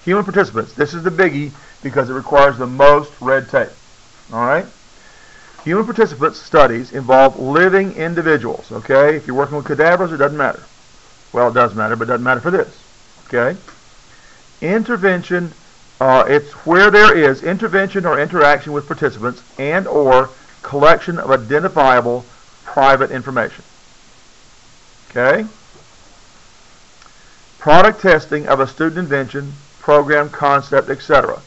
Human participants. This is the biggie because it requires the most red tape. All right? Human participants studies involve living individuals. Okay? If you're working with cadavers, it doesn't matter. Well, it does matter, but it doesn't matter for this. Okay? Intervention, it's where there is intervention or interaction with participants and or collection of identifiable private information. Okay? Product testing of a student invention, program, concept, etc.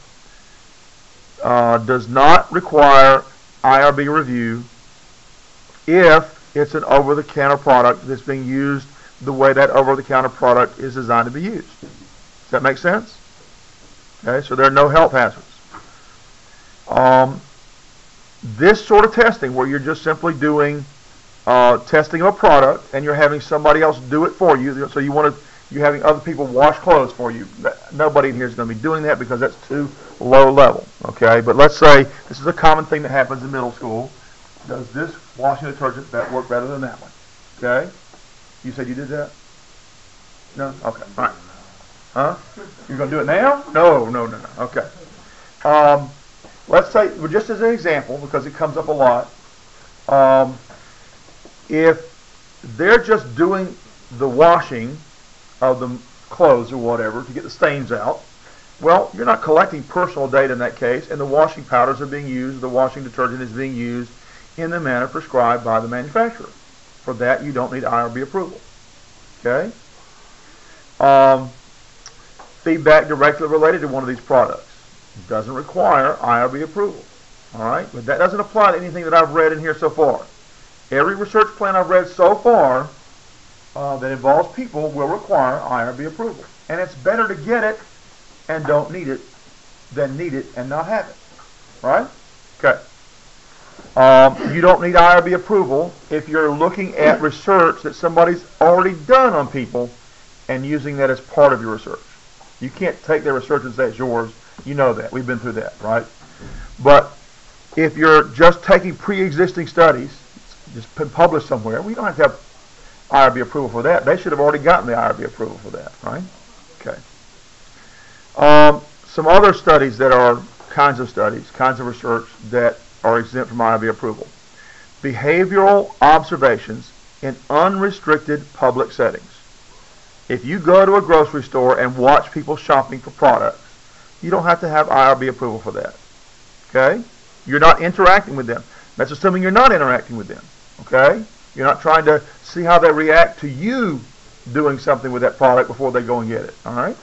Does not require IRB review if it's an over-the-counter product that's being used the way that over-the-counter product is designed to be used. Does that make sense? Okay, so there are no health hazards. This sort of testing, where you're just simply doing testing of a product and you're having somebody else do it for you, so you're having other people wash clothes for you. Nobody in here is going to be doing that because that's too low level. Okay, but let's say this is a common thing that happens in middle school. Does this washing detergent work better than that one? Okay, you said you did that? No? Okay, all right. Huh? You're going to do it now? No. Okay. Let's say, well, just as an example, because it comes up a lot, if they're just doing the washing of the clothes or whatever to get the stains out, well, you're not collecting personal data in that case, and the washing powders are being used, the washing detergent is being used in the manner prescribed by the manufacturer. For that, you don't need IRB approval. Okay? Feedback directly related to one of these products doesn't require IRB approval. All right? But that doesn't apply to anything that I've read in here so far. Every research plan I've read so far that involves people will require IRB approval. And it's better to get it and don't need it than need it and not have it. Right? Okay. You don't need IRB approval if you're looking at research that somebody's already done on people and using that as part of your research. You can't take their research and say it's yours. You know that. We've been through that, right? But if you're just taking pre-existing studies, just published somewhere, we don't have to have IRB approval for that. They should have already gotten the IRB approval for that, right? Okay. Some other studies that are kinds of research that are exempt from IRB approval. Behavioral observations in unrestricted public settings. If you go to a grocery store and watch people shopping for products, you don't have to have IRB approval for that. Okay? You're not interacting with them. That's assuming you're not interacting with them. Okay? You're not trying to see how they react to you doing something with that product before they go and get it. All right?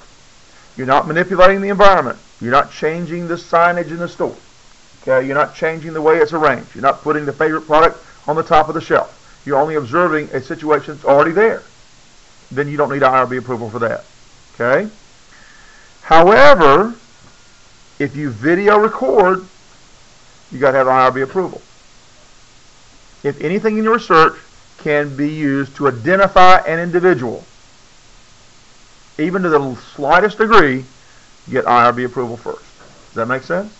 You're not manipulating the environment. You're not changing the signage in the store. Okay? You're not changing the way it's arranged. You're not putting the favorite product on the top of the shelf. You're only observing a situation that's already there. Then you don't need IRB approval for that. Okay? However, if you video record, you got to have IRB approval. If anything in your research can be used to identify an individual, even to the slightest degree, you get IRB approval first. Does that make sense?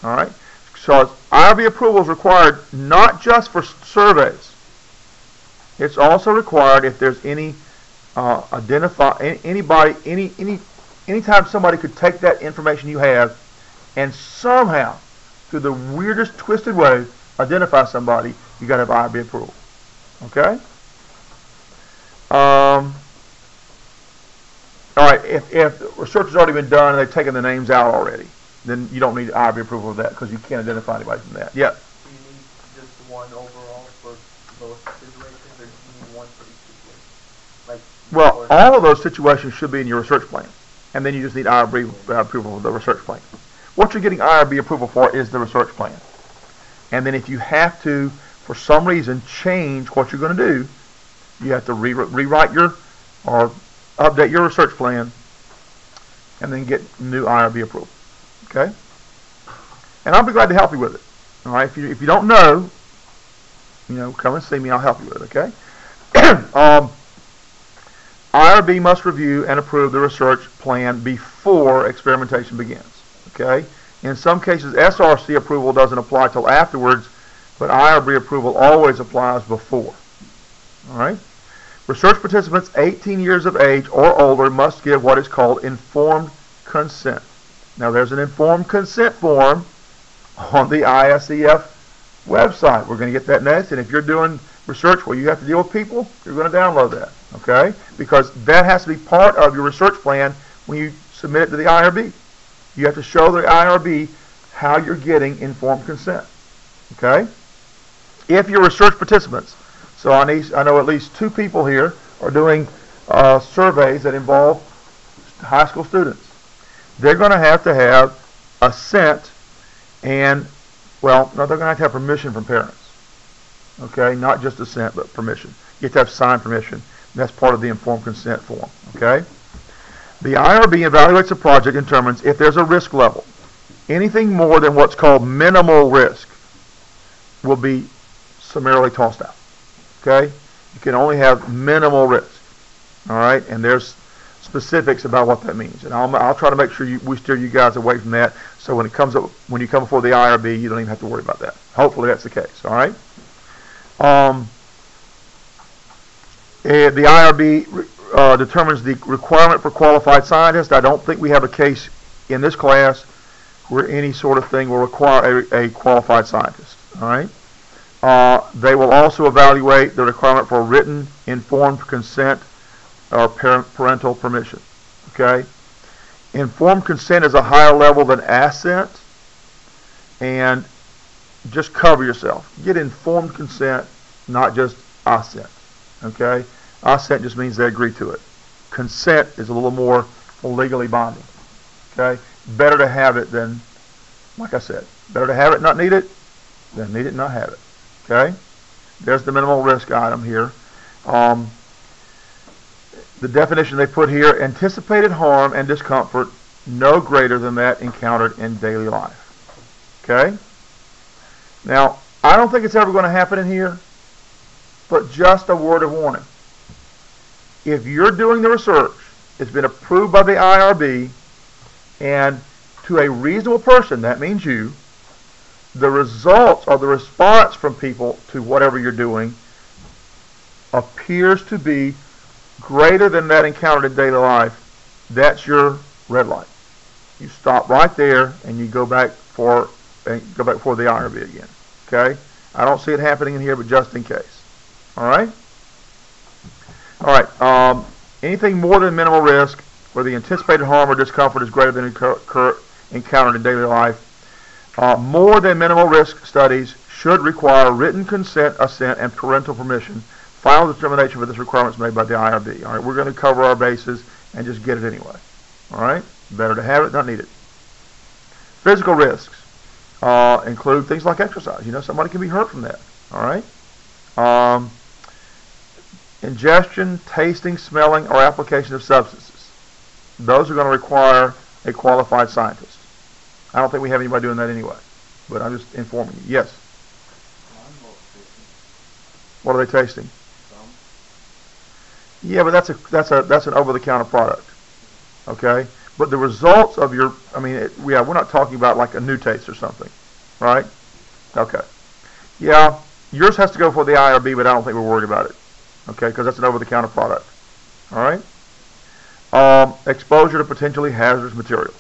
All right? So IRB approval is required not just for surveys. It's also required if there's any anytime somebody could take that information you have and somehow, through the weirdest twisted way, identify somebody, you got to have IRB approval. Okay? All right, if research has already been done and they've taken the names out already, then you don't need IRB approval of that because you can't identify anybody from that. Yeah? Do you need just one overall for both situations, or do you need one for each situation? Well, all of those situations should be in your research plan, and then you just need IRB approval of the research plan. What you're getting IRB approval for is the research plan. And then if you have to, for some reason, change what you're going to do, you have to rewrite or update your research plan and then get new IRB approval. Okay? And I'll be glad to help you with it. All right? If you don't know, come and see me. I'll help you with it. Okay? IRB must review and approve the research plan before experimentation begins. Okay? In some cases, SRC approval doesn't apply till afterwards, but IRB approval always applies before. All right? Research participants 18 years of age or older must give what is called informed consent. Now, there's an informed consent form on the ISEF website. We're going to get that next. And if you're doing research where you have to deal with people, you're going to download that, okay? Because that has to be part of your research plan when you submit it to the IRB. You have to show the IRB how you're getting informed consent, okay? If your research participants, so I know at least 2 people here are doing surveys that involve high school students. They're going to have assent and, well, no, they're going to have permission from parents. Okay, not just assent, but permission. You have to have signed permission. That's part of the informed consent form. Okay? The IRB evaluates a project and determines if there's a risk level. Anything more than what's called minimal risk will be summarily tossed out. Okay? You can only have minimal risk. All right? And there's specifics about what that means. And I'll try to make sure we steer you guys away from that, so when you come before the IRB, you don't even have to worry about that. Hopefully that's the case. All right? The IRB determines the requirement for qualified scientists. I don't think we have a case in this class where any sort of thing will require a qualified scientist. All right. They will also evaluate the requirement for written informed consent or parental permission. Okay. Informed consent is a higher level than assent, and just cover yourself. Get informed consent, not just assent. Okay? Assent just means they agree to it. Consent is a little more legally binding. Okay? Better to have it than, like I said, better to have it, not need it, than need it, not have it. Okay? There's the minimal risk item here. The definition they put here, anticipated harm and discomfort no greater than that encountered in daily life. Okay? Now, I don't think it's ever going to happen in here, but just a word of warning. If you're doing the research, it's been approved by the IRB, and to a reasonable person, that means you, the results or the response from people to whatever you're doing appears to be greater than that encountered in daily life, that's your red light. You stop right there and you go back before the IRB again. Okay? I don't see it happening in here, but just in case. All right? All right. Anything more than minimal risk, where the anticipated harm or discomfort is greater than encountered in daily life, more than minimal risk studies should require written consent, assent, and parental permission. Final determination for this requirement is made by the IRB. All right, we're going to cover our bases and just get it anyway. All right, better to have it, not need it. Physical risks include things like exercise. You know, somebody can be hurt from that. All right. Ingestion, tasting, smelling, or application of substances. Those are going to require a qualified scientist. I don't think we have anybody doing that anyway, but I'm just informing you. Yes. What are they tasting? Yeah, but that's an over-the-counter product. Okay, but the results of your, we're not talking about like a new taste or something, right? Okay. Yeah, yours has to go for the IRB, but I don't think we're worried about it. Okay, because that's an over-the-counter product. All right. Exposure to potentially hazardous materials.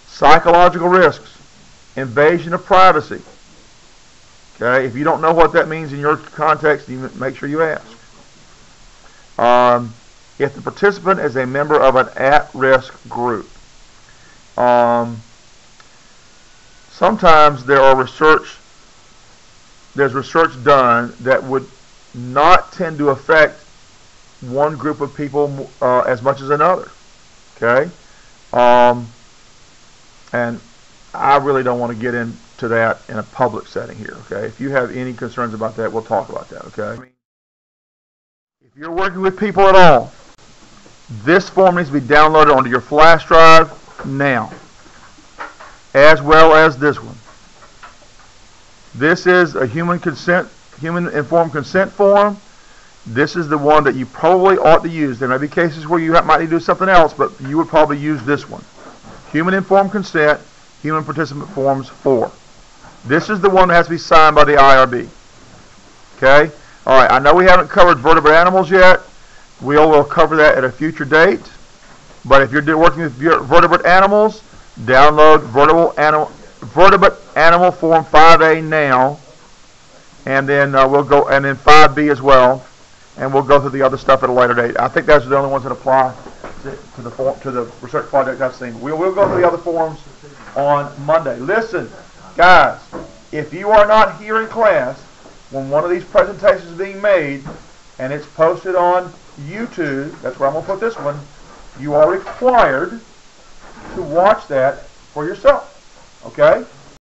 Psychological risks. Invasion of privacy. Okay, if you don't know what that means in your context, you make sure you ask. If the participant is a member of an at-risk group. Sometimes there's research done that would not tend to affect one group of people as much as another. Okay? And I really don't want to get into that in a public setting here. Okay? If you have any concerns about that, we'll talk about that. Okay? If you're working with people at all, this form needs to be downloaded onto your flash drive now, as well as this one. This is a human informed consent form. This is the one that you probably ought to use. There may be cases where you might need to do something else, but you would probably use this one. Human informed consent, human participant forms 4. This is the one that has to be signed by the IRB. Okay? All right, I know we haven't covered vertebrate animals yet. We'll cover that at a future date. But if you're working with vertebrate animals, download vertebrate animal form 5A now, and then we'll go, and then 5B as well, and we'll go through the other stuff at a later date. I think those are the only ones that apply to the research project I've seen. We'll go through the other forms on Monday. Listen, guys, if you are not here in class when one of these presentations is being made and it's posted on YouTube, that's where I'm going to put this one, you are required to watch that for yourself. Okay?